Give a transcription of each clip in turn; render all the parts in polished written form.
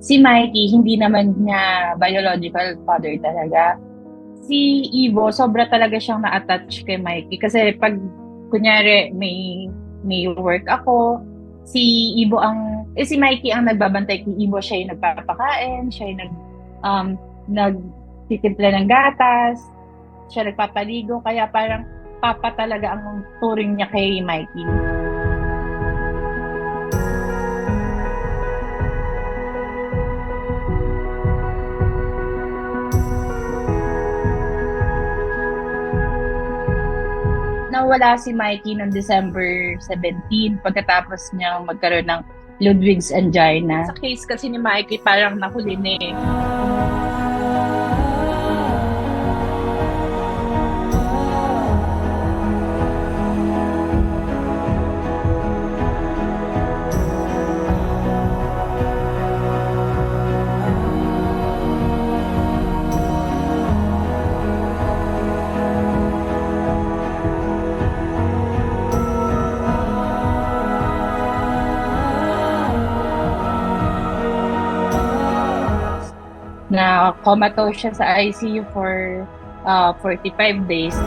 Si Mikey, hindi naman niya biological father talaga. Si Ivo, sobra talaga siyang na-attach kay Mikey. Kasi pag, kunyari, may work ako, si Mikey ang nagbabantay kay Ivo, siya yung nagpapakain, siya yung um, nagtitimpla ng gatas, siya nagpapaligo, kaya parang papa talaga ang turing niya kay Mikey. Nawala si Mikey noong December 17 pagkatapos niya magkaroon ng Ludwig's angina. Sa case kasi ni Mikey, parang nahuli na eh. Na comatose siya sa ICU for 45 days.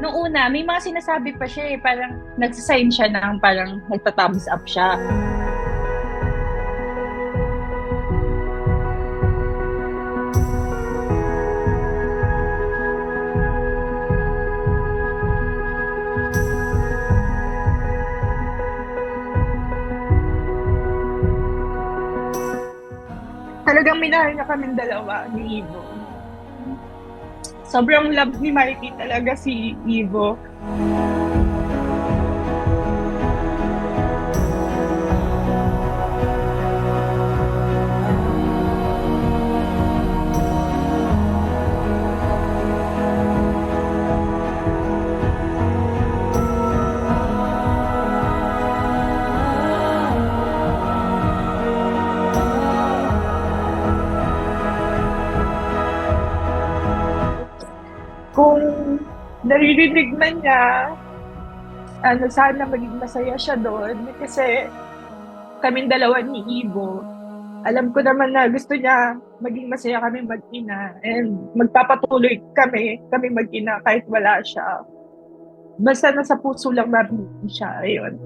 Noong una, may mga sinasabi pa siya eh, parang nagsasign siya ng parang nagta-thumbs up siya. Talagang minahal niya kaming dalawa ni Ivo. Sobrang love ni Mikey talaga si Ivo. Kung naririnig man niya, sana maging masaya siya doon. Kasi kaming dalawa ni Ivo, alam ko naman na gusto niya maging masaya kami mag-ina. And magpapatuloy kami mag-ina kahit wala siya. Basta nasa puso lang namin siya. Ayun.